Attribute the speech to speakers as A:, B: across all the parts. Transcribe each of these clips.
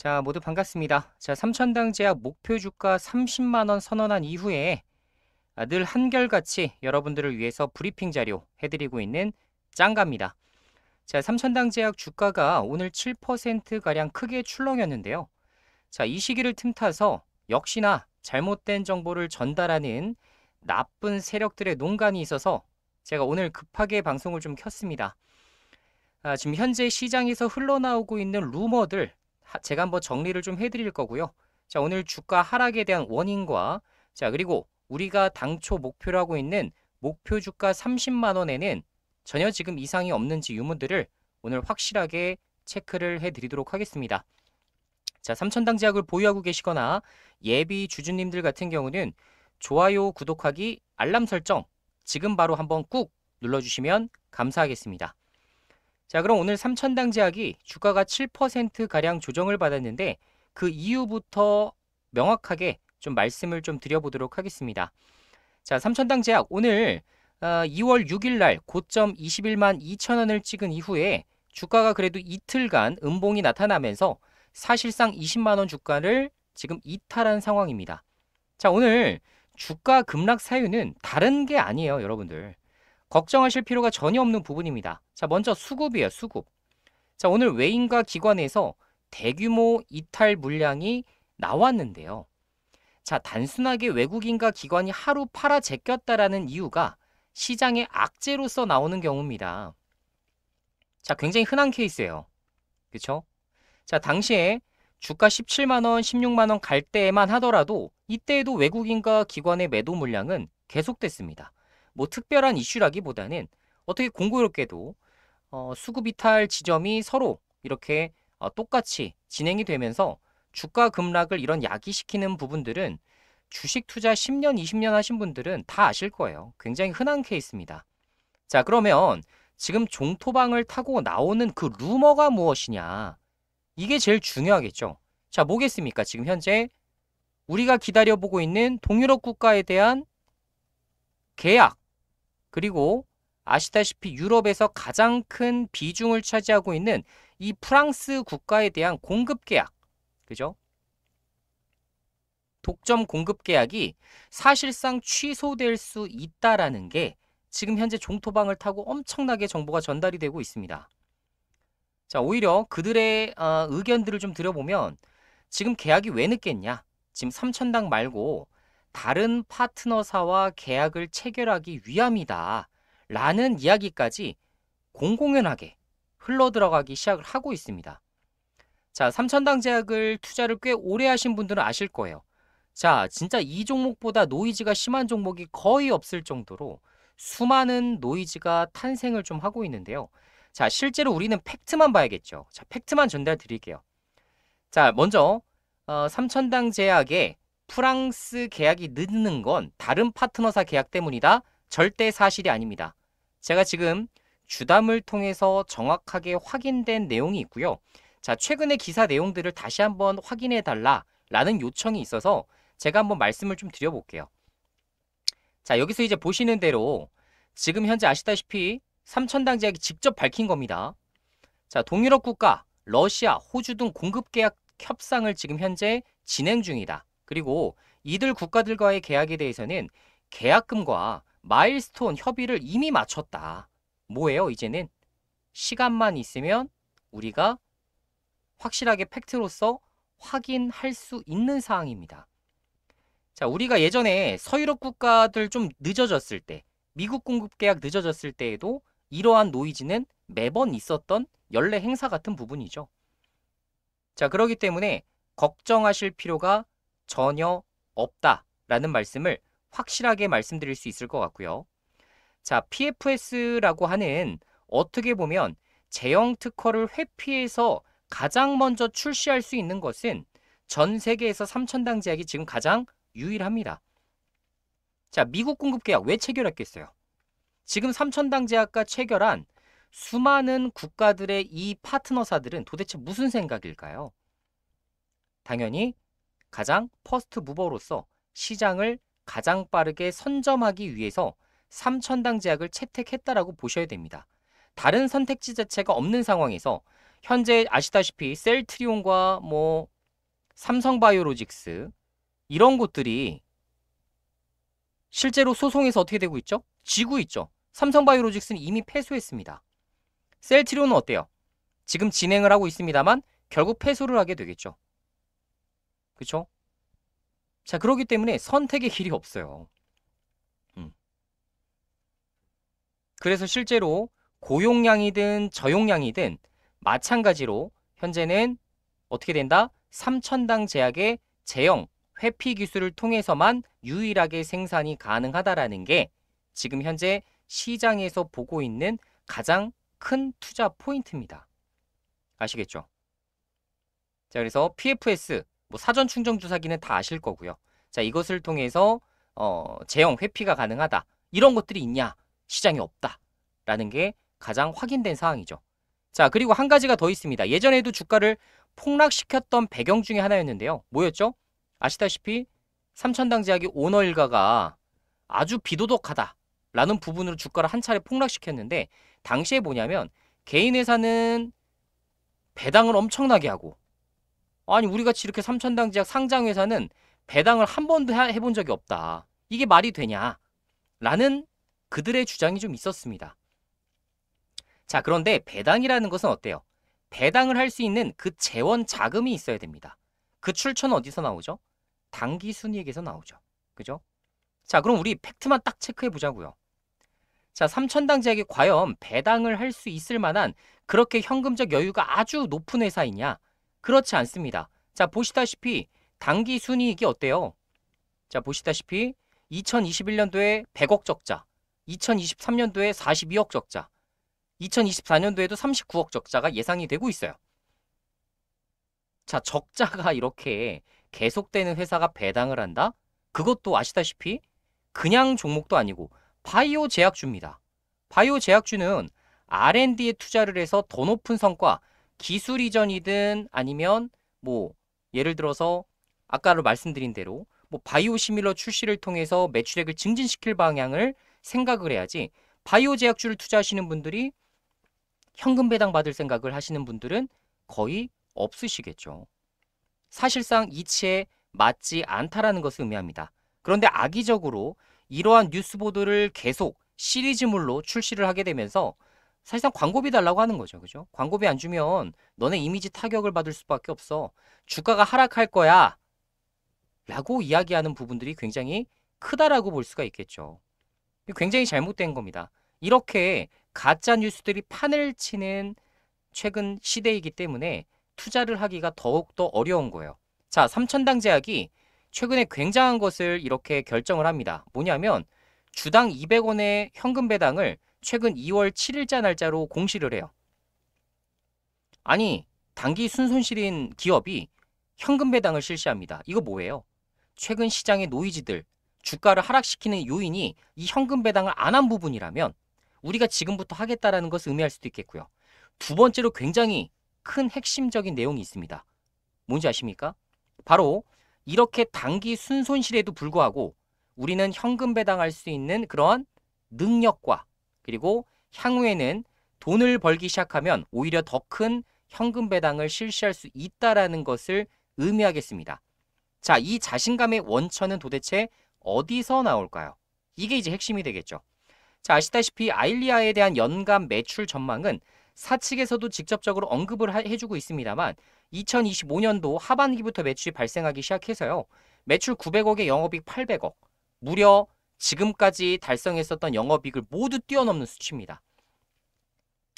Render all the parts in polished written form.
A: 자, 모두 반갑습니다. 자, 삼천당 제약 목표 주가 30만 원 선언한 이후에 늘 한결같이 여러분들을 위해서 브리핑 자료 해드리고 있는 짱가입니다. 자, 삼천당 제약 주가가 오늘 7%가량 크게 출렁였는데요. 자, 이 시기를 틈타서 역시나 잘못된 정보를 전달하는 나쁜 세력들의 농간이 있어서 제가 오늘 급하게 방송을 좀 켰습니다. 지금 현재 시장에서 흘러나오고 있는 루머들 제가 한번 정리를 좀 해드릴 거고요. 자, 오늘 주가 하락에 대한 원인과 자, 그리고 우리가 당초 목표로 하고 있는 목표 주가 30만 원에는 전혀 지금 이상이 없는지 유무들을 오늘 확실하게 체크를 해드리도록 하겠습니다. 자, 삼천당 제약을 보유하고 계시거나 예비 주주님들 같은 경우는 좋아요, 구독하기, 알람 설정 지금 바로 한번 꾹 눌러주시면 감사하겠습니다. 자, 그럼 오늘 삼천당 제약이 주가가 7%가량 조정을 받았는데 그 이유부터 명확하게 좀 말씀을 좀 드려보도록 하겠습니다. 자, 삼천당 제약 오늘 2월 6일 날 고점 21만 2천 원을 찍은 이후에 주가가 그래도 이틀간 음봉이 나타나면서 사실상 20만 원 주가를 지금 이탈한 상황입니다. 자, 오늘 주가 급락 사유는 다른 게 아니에요, 여러분들. 걱정하실 필요가 전혀 없는 부분입니다. 자, 먼저 수급이에요, 수급. 자, 오늘 외인과 기관에서 대규모 이탈 물량이 나왔는데요. 자, 단순하게 외국인과 기관이 하루 팔아 제꼈다라는 이유가 시장의 악재로서 나오는 경우입니다. 자, 굉장히 흔한 케이스예요. 그렇죠? 자, 당시에 주가 17만 원, 16만 원 갈 때만 하더라도 이때에도 외국인과 기관의 매도 물량은 계속됐습니다. 뭐 특별한 이슈라기보다는 어떻게 공교롭게도 수급 이탈 지점이 서로 이렇게 똑같이 진행이 되면서 주가 급락을 이런 야기시키는 부분들은 주식 투자 10년, 20년 하신 분들은 다 아실 거예요. 굉장히 흔한 케이스입니다. 자, 그러면 지금 종토방을 타고 나오는 그 루머가 무엇이냐? 이게 제일 중요하겠죠. 자, 뭐겠습니까? 지금 현재 우리가 기다려보고 있는 동유럽 국가에 대한 계약, 그리고 아시다시피 유럽에서 가장 큰 비중을 차지하고 있는 이 프랑스 국가에 대한 공급 계약, 그죠? 독점 공급 계약이 사실상 취소될 수 있다라는 게 지금 현재 종토방을 타고 엄청나게 정보가 전달이 되고 있습니다. 자, 오히려 그들의 의견들을 좀 들어보면 지금 계약이 왜 늦겠냐? 지금 삼천당 말고 다른 파트너사와 계약을 체결하기 위함이다 라는 이야기까지 공공연하게 흘러들어가기 시작을 하고 있습니다. 자, 삼천당 제약을 투자를 꽤 오래 하신 분들은 아실 거예요. 자, 진짜 이 종목보다 노이즈가 심한 종목이 거의 없을 정도로 수많은 노이즈가 탄생을 좀 하고 있는데요. 자, 실제로 우리는 팩트만 봐야겠죠. 자, 팩트만 전달 드릴게요. 자, 먼저 삼천당 제약의 프랑스 계약이 늦는 건 다른 파트너사 계약 때문이다. 절대 사실이 아닙니다. 제가 지금 주담을 통해서 정확하게 확인된 내용이 있고요. 자, 최근의 기사 내용들을 다시 한번 확인해 달라라는 요청이 있어서 제가 한번 말씀을 좀 드려볼게요. 자, 여기서 이제 보시는 대로 지금 현재 아시다시피 삼천당 제약이 직접 밝힌 겁니다. 자, 동유럽 국가, 러시아, 호주 등 공급 계약 협상을 지금 현재 진행 중이다. 그리고 이들 국가들과의 계약에 대해서는 계약금과 마일스톤 협의를 이미 마쳤다. 뭐예요? 이제는 시간만 있으면 우리가 확실하게 팩트로서 확인할 수 있는 사항입니다. 자, 우리가 예전에 서유럽 국가들 좀 늦어졌을 때, 미국 공급 계약 늦어졌을 때에도 이러한 노이즈는 매번 있었던 연례 행사 같은 부분이죠. 자, 그렇기 때문에 걱정하실 필요가 전혀 없다라는 말씀을 확실하게 말씀드릴 수 있을 것 같고요. 자, PFS라고 하는 어떻게 보면 제형 특허를 회피해서 가장 먼저 출시할 수 있는 것은 전 세계에서 삼천당 제약이 지금 가장 유일합니다. 자, 미국 공급 계약 왜 체결했겠어요? 지금 삼천당 제약과 체결한 수많은 국가들의 이 파트너사들은 도대체 무슨 생각일까요? 당연히 가장 퍼스트 무버로서 시장을 가장 빠르게 선점하기 위해서 삼천당 제약을 채택했다라고 보셔야 됩니다. 다른 선택지 자체가 없는 상황에서 현재 아시다시피 셀트리온과 뭐 삼성바이오로직스 이런 곳들이 실제로 소송에서 어떻게 되고 있죠? 지고 있죠. 삼성바이오로직스는 이미 패소했습니다. 셀트리온은 어때요? 지금 진행을 하고 있습니다만 결국 패소를 하게 되겠죠. 그렇죠? 자, 그렇기 때문에 선택의 길이 없어요. 그래서 실제로 고용량이든 저용량이든 마찬가지로 현재는 어떻게 된다? 삼천당 제약의 제형 회피 기술을 통해서만 유일하게 생산이 가능하다라는 게 지금 현재 시장에서 보고 있는 가장 큰 투자 포인트입니다. 아시겠죠? 자, 그래서 PFS, 뭐 사전 충전 주사기는 다 아실 거고요. 자, 이것을 통해서 제형 회피가 가능하다. 이런 것들이 있냐? 시장이 없다라는 게 가장 확인된 사항이죠. 자, 그리고 한 가지가 더 있습니다. 예전에도 주가를 폭락시켰던 배경 중에 하나였는데요. 뭐였죠? 아시다시피 삼천당 제약의 오너 일가가 아주 비도덕하다라는 부분으로 주가를 한 차례 폭락시켰는데 당시에 뭐냐면 개인 회사는 배당을 엄청나게 하고 아니 우리같이 이렇게 삼천당 제약 상장 회사는 배당을 한 번도 해본 적이 없다. 이게 말이 되냐? 라는 그들의 주장이 좀 있었습니다. 자, 그런데 배당이라는 것은 어때요? 배당을 할 수 있는 그 재원 자금이 있어야 됩니다. 그 출처는 어디서 나오죠? 당기순이익에서 나오죠. 그죠? 자, 그럼 우리 팩트만 딱 체크해 보자고요. 자, 삼천당 제약이 과연 배당을 할 수 있을 만한 그렇게 현금적 여유가 아주 높은 회사이냐? 그렇지 않습니다. 자, 보시다시피 당기순이익이 어때요? 자, 보시다시피 2021년도에 100억 적자, 2023년도에 42억 적자, 2024년도에도 39억 적자가 예상이 되고 있어요. 자, 적자가 이렇게 계속되는 회사가 배당을 한다? 그것도 아시다시피 그냥 종목도 아니고 바이오 제약주입니다. 바이오 제약주는 R&D에 투자를 해서 더 높은 성과, 기술 이전이든 아니면 뭐 예를 들어서 아까로 말씀드린 대로 뭐 바이오 시밀러 출시를 통해서 매출액을 증진시킬 방향을 생각을 해야지 바이오 제약주를 투자하시는 분들이 현금 배당 받을 생각을 하시는 분들은 거의 없으시겠죠. 사실상 이치에 맞지 않다라는 것을 의미합니다. 그런데 악의적으로 이러한 뉴스 보도를 계속 시리즈물로 출시를 하게 되면서 사실상 광고비 달라고 하는 거죠. 그죠? 광고비 안 주면 너네 이미지 타격을 받을 수밖에 없어. 주가가 하락할 거야. 라고 이야기하는 부분들이 굉장히 크다라고 볼 수가 있겠죠. 굉장히 잘못된 겁니다. 이렇게 가짜 뉴스들이 판을 치는 최근 시대이기 때문에 투자를 하기가 더욱더 어려운 거예요. 자, 삼천당 제약이 최근에 굉장한 것을 이렇게 결정을 합니다. 뭐냐면 주당 200원의 현금 배당을 최근 2월 7일자 날짜로 공시를 해요. 아니, 단기 순손실인 기업이 현금 배당을 실시합니다. 이거 뭐예요? 최근 시장의 노이즈들, 주가를 하락시키는 요인이 이 현금 배당을 안 한 부분이라면 우리가 지금부터 하겠다라는 것을 의미할 수도 있겠고요. 두 번째로 굉장히 큰 핵심적인 내용이 있습니다. 뭔지 아십니까? 바로 이렇게 단기 순손실에도 불구하고 우리는 현금 배당할 수 있는 그러한 능력과 그리고 향후에는 돈을 벌기 시작하면 오히려 더 큰 현금 배당을 실시할 수 있다라는 것을 의미하겠습니다. 자, 이 자신감의 원천은 도대체 어디서 나올까요? 이게 이제 핵심이 되겠죠. 자, 아시다시피 아일리아에 대한 연간 매출 전망은 사측에서도 직접적으로 언급을 해주고 있습니다만 2025년도 하반기부터 매출이 발생하기 시작해서요. 매출 900억에 영업이익 800억, 무려 지금까지 달성했었던 영업이익을 모두 뛰어넘는 수치입니다.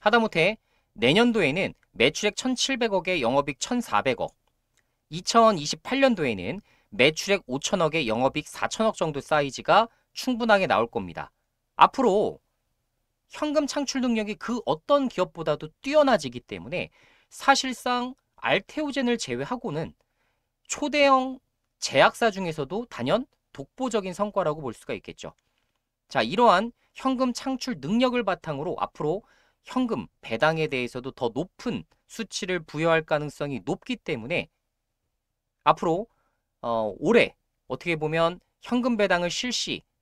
A: 하다못해 내년도에는 매출액 1,700억에 영업이익 1,400억, 2028년도에는 매출액 5천억에 영업이익 4천억 정도 사이즈가 충분하게 나올 겁니다. 앞으로 현금 창출 능력이 그 어떤 기업보다도 뛰어나지기 때문에 사실상 알테오젠을 제외하고는 초대형 제약사 중에서도 단연 독보적인 성과라고 볼 수가 있겠죠. 자, 이러한 현금 창출 능력을 바탕으로 앞으로 현금 배당에 대해서도 더 높은 수치를 부여할 가능성이 높기 때문에 앞으로 올해 어떻게 보면 현금 배당을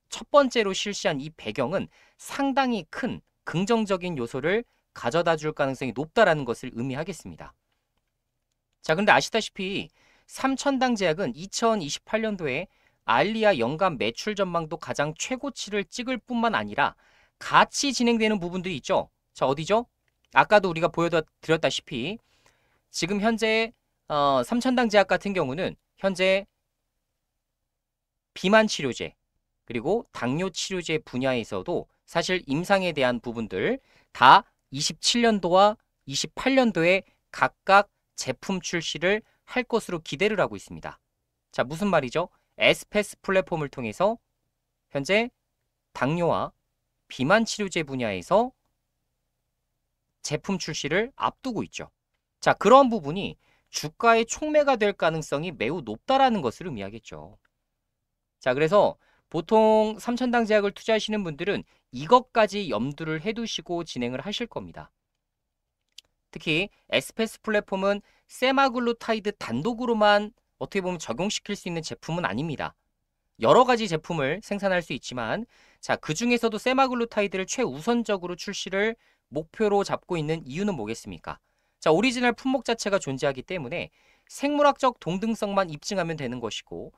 A: 첫 번째로 실시한 이 배경은 상당히 큰 긍정적인 요소를 가져다 줄 가능성이 높다라는 것을 의미하겠습니다. 자, 그런데 아시다시피 삼천당 제약은 2028년도에 알리아 연간 매출 전망도 가장 최고치를 찍을 뿐만 아니라 같이 진행되는 부분들이 있죠. 자, 어디죠? 아까도 우리가 보여드렸다시피 지금 현재 삼천당 제약 같은 경우는 현재 비만 치료제 그리고 당뇨 치료제 분야에서도 사실 임상에 대한 부분들 다 27년도와 28년도에 각각 제품 출시를 할 것으로 기대를 하고 있습니다. 자, 무슨 말이죠? 에스페스 플랫폼을 통해서 현재 당뇨와 비만 치료제 분야에서 제품 출시를 앞두고 있죠. 자, 그런 부분이 주가의 촉매가 될 가능성이 매우 높다라는 것을 의미하겠죠. 자, 그래서 보통 삼천당 제약을 투자하시는 분들은 이것까지 염두를 해두시고 진행을 하실 겁니다. 특히 에스페스 플랫폼은 세마글루타이드 단독으로만 어떻게 보면 적용시킬 수 있는 제품은 아닙니다. 여러 가지 제품을 생산할 수 있지만 자, 그 중에서도 세마글루타이드를 최우선적으로 출시를 목표로 잡고 있는 이유는 뭐겠습니까? 자, 오리지널 품목 자체가 존재하기 때문에 생물학적 동등성만 입증하면 되는 것이고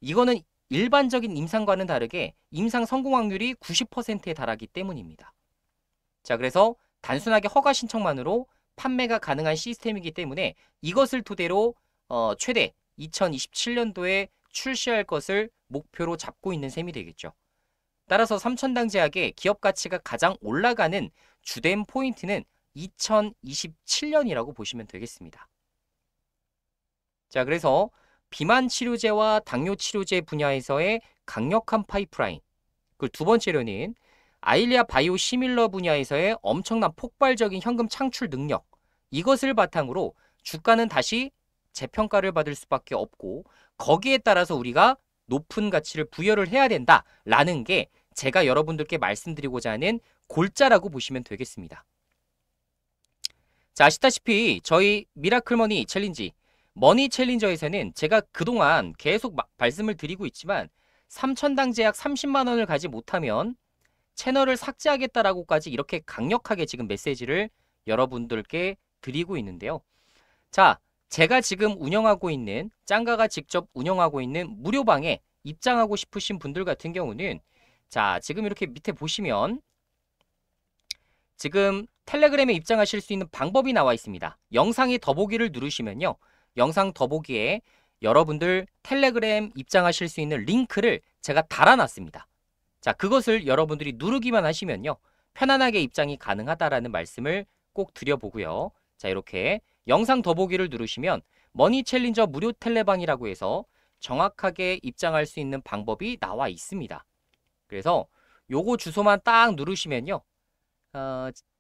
A: 이거는 일반적인 임상과는 다르게 임상 성공 확률이 90%에 달하기 때문입니다. 자, 그래서 단순하게 허가 신청만으로 판매가 가능한 시스템이기 때문에 이것을 토대로 최대 2027년도에 출시할 것을 목표로 잡고 있는 셈이 되겠죠. 따라서 삼천당 제약의 기업 가치가 가장 올라가는 주된 포인트는 2027년이라고 보시면 되겠습니다. 자, 그래서 비만 치료제와 당뇨 치료제 분야에서의 강력한 파이프라인, 그리고 두 번째로는 아일리아 바이오 시밀러 분야에서의 엄청난 폭발적인 현금 창출 능력, 이것을 바탕으로 주가는 다시 재평가를 받을 수밖에 없고 거기에 따라서 우리가 높은 가치를 부여를 해야 된다라는 게 제가 여러분들께 말씀드리고자 하는 골자라고 보시면 되겠습니다. 자, 아시다시피 저희 미라클 머니 챌린지, 머니 챌린저에서는 제가 그동안 계속 말씀을 드리고 있지만 삼천당 제약 30만 원을 가지 못하면 채널을 삭제하겠다라고까지 이렇게 강력하게 지금 메시지를 여러분들께 드리고 있는데요. 자, 제가 지금 운영하고 있는 짱가가 직접 운영하고 있는 무료방에 입장하고 싶으신 분들 같은 경우는 자, 지금 이렇게 밑에 보시면 지금 텔레그램에 입장하실 수 있는 방법이 나와 있습니다. 영상의 더보기를 누르시면요. 영상 더보기에 여러분들 텔레그램 입장하실 수 있는 링크를 제가 달아놨습니다. 자, 그것을 여러분들이 누르기만 하시면요. 편안하게 입장이 가능하다라는 말씀을 꼭 드려보고요. 자, 이렇게 영상 더보기를 누르시면 머니 챌린저 무료 텔레방이라고 해서 정확하게 입장할 수 있는 방법이 나와 있습니다. 그래서 요거 주소만 딱 누르시면요.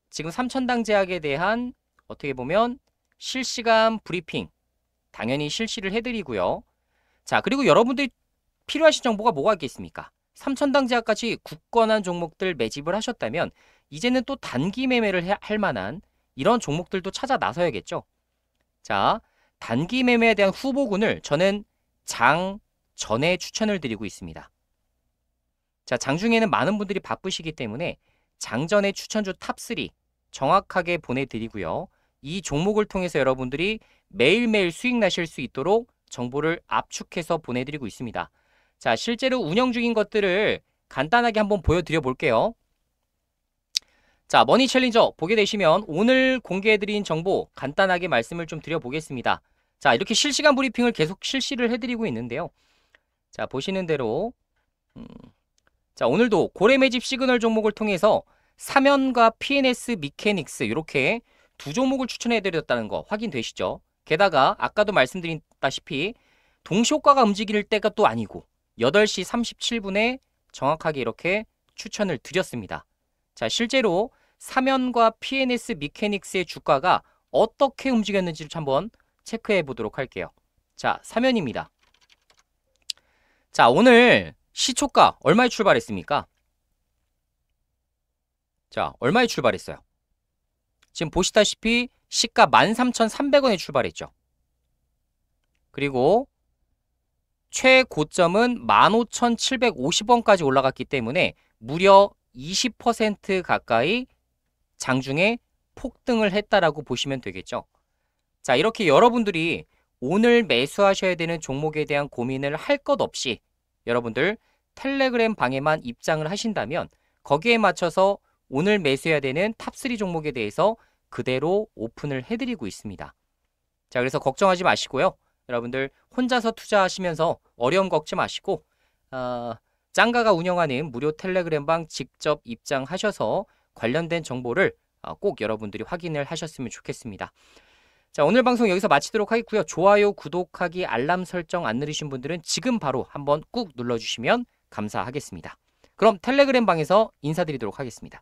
A: 지금 삼천당 제약에 대한 어떻게 보면 실시간 브리핑 당연히 실시를 해드리고요. 자, 그리고 여러분들이 필요하신 정보가 뭐가 있겠습니까? 삼천당 제약같이 굳건한 종목들 매집을 하셨다면 이제는 또 단기 매매를 할 만한 이런 종목들도 찾아 나서야겠죠. 자, 단기 매매에 대한 후보군을 저는 장 전에 추천을 드리고 있습니다. 자, 장중에는 많은 분들이 바쁘시기 때문에 장전의 추천주 탑3 정확하게 보내드리고요. 이 종목을 통해서 여러분들이 매일매일 수익 나실 수 있도록 정보를 압축해서 보내드리고 있습니다. 자, 실제로 운영 중인 것들을 간단하게 한번 보여드려 볼게요. 자, 머니 챌린저 보게 되시면 오늘 공개해드린 정보 간단하게 말씀을 좀 드려보겠습니다. 자, 이렇게 실시간 브리핑을 계속 실시를 해드리고 있는데요. 자, 보시는 대로 자, 오늘도 고래 매집 시그널 종목을 통해서 사면과 PNS 미케닉스 이렇게 두 종목을 추천해드렸다는 거 확인되시죠? 게다가 아까도 말씀드렸다시피 동시효과가 움직일 때가 또 아니고 8시 37분에 정확하게 이렇게 추천을 드렸습니다. 자, 실제로 사면과 PNS 미케닉스의 주가가 어떻게 움직였는지를 한번 체크해 보도록 할게요. 자, 사면입니다. 자, 오늘 시초가 얼마에 출발했습니까? 자, 얼마에 출발했어요? 지금 보시다시피 시가 13,300원에 출발했죠. 그리고 최고점은 15,750원까지 올라갔기 때문에 무려 20% 가까이 장중에 폭등을 했다라고 보시면 되겠죠. 자, 이렇게 여러분들이 오늘 매수하셔야 되는 종목에 대한 고민을 할 것 없이 여러분들 텔레그램 방에만 입장을 하신다면 거기에 맞춰서 오늘 매수해야 되는 탑3 종목에 대해서 그대로 오픈을 해드리고 있습니다. 자, 그래서 걱정하지 마시고요. 여러분들 혼자서 투자하시면서 어려움 겪지 마시고 짱가가 운영하는 무료 텔레그램 방 직접 입장하셔서 관련된 정보를 꼭 여러분들이 확인을 하셨으면 좋겠습니다. 자, 오늘 방송 여기서 마치도록 하겠고요. 좋아요, 구독하기, 알람 설정 안 누르신 분들은 지금 바로 한번 꾹 눌러주시면 감사하겠습니다. 그럼 텔레그램 방에서 인사드리도록 하겠습니다.